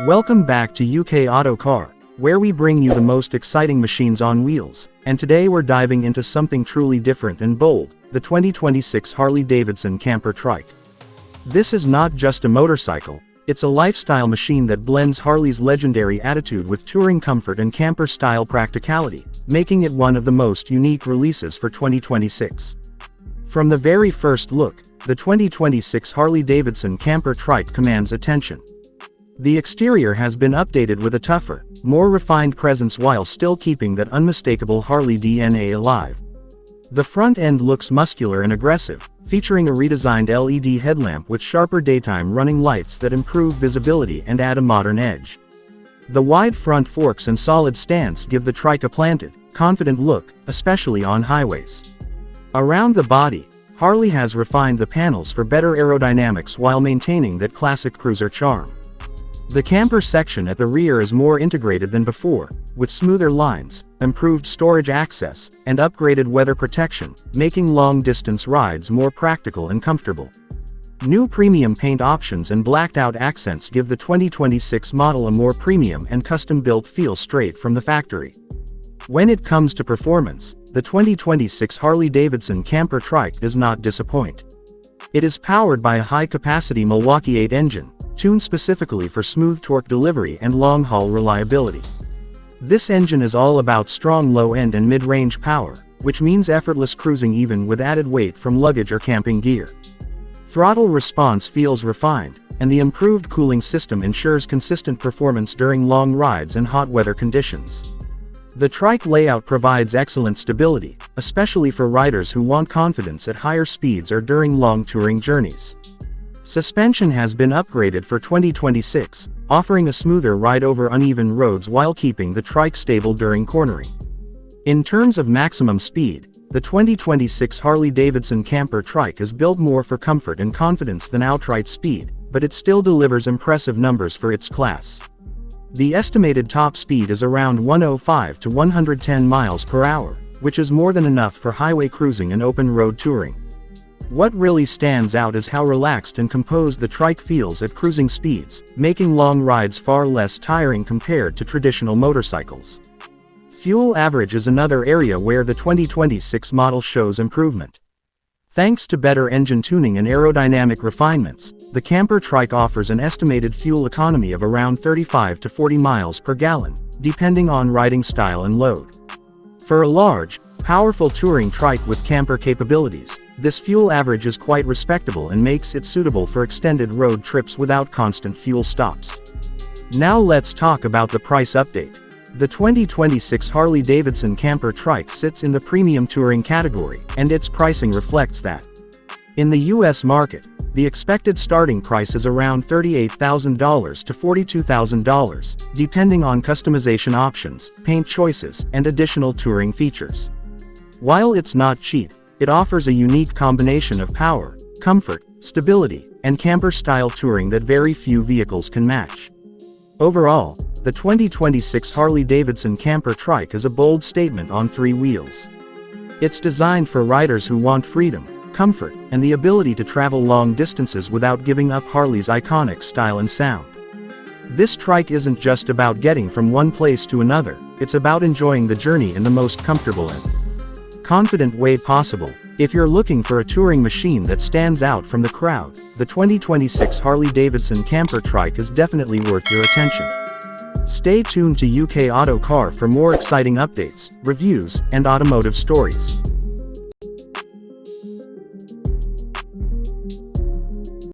Welcome back to UK Auto Car, where we bring you the most exciting machines on wheels, and today we're diving into something truly different and bold, the 2026 Harley Davidson Camper Trike. This is not just a motorcycle, it's a lifestyle machine that blends Harley's legendary attitude with touring comfort and camper-style practicality, making it one of the most unique releases for 2026. From the very first look, the 2026 Harley Davidson Camper Trike commands attention. The exterior has been updated with a tougher, more refined presence while still keeping that unmistakable Harley DNA alive. The front end looks muscular and aggressive, featuring a redesigned LED headlamp with sharper daytime running lights that improve visibility and add a modern edge. The wide front forks and solid stance give the trike a planted, confident look, especially on highways. Around the body, Harley has refined the panels for better aerodynamics while maintaining that classic cruiser charm. The camper section at the rear is more integrated than before, with smoother lines, improved storage access, and upgraded weather protection, making long-distance rides more practical and comfortable. New premium paint options and blacked-out accents give the 2026 model a more premium and custom-built feel straight from the factory. When it comes to performance, the 2026 Harley Davidson Camper Trike does not disappoint. It is powered by a high-capacity Milwaukee 8 engine, tuned specifically for smooth torque delivery and long-haul reliability. This engine is all about strong low-end and mid-range power, which means effortless cruising even with added weight from luggage or camping gear. Throttle response feels refined, and the improved cooling system ensures consistent performance during long rides and hot weather conditions. The trike layout provides excellent stability, especially for riders who want confidence at higher speeds or during long touring journeys. Suspension has been upgraded for 2026, offering a smoother ride over uneven roads while keeping the trike stable during cornering. In terms of maximum speed, the 2026 Harley Davidson Camper Trike is built more for comfort and confidence than outright speed, but it still delivers impressive numbers for its class. The estimated top speed is around 105 to 110 miles per hour, which is more than enough for highway cruising and open road touring. What really stands out is how relaxed and composed the trike feels at cruising speeds, making long rides far less tiring compared to traditional motorcycles. Fuel average is another area where the 2026 model shows improvement. Thanks to better engine tuning and aerodynamic refinements, the Camper Trike offers an estimated fuel economy of around 35 to 40 miles per gallon, depending on riding style and load. For a large, powerful touring trike with camper capabilities, this fuel average is quite respectable and makes it suitable for extended road trips without constant fuel stops. Now let's talk about the price update. The 2026 Harley Davidson Camper Trike sits in the premium touring category, and its pricing reflects that. In the US market, the expected starting price is around $38,000 to $42,000, depending on customization options, paint choices, and additional touring features. While it's not cheap, it offers a unique combination of power, comfort, stability, and camper-style touring that very few vehicles can match. Overall, the 2026 Harley Davidson Camper Trike is a bold statement on three wheels. It's designed for riders who want freedom, comfort, and the ability to travel long distances without giving up Harley's iconic style and sound. This trike isn't just about getting from one place to another, it's about enjoying the journey in the most comfortable and confident way possible. If you're looking for a touring machine that stands out from the crowd, the 2026 Harley Davidson Camper Trike is definitely worth your attention. Stay tuned to UK Auto Car for more exciting updates, reviews, and automotive stories.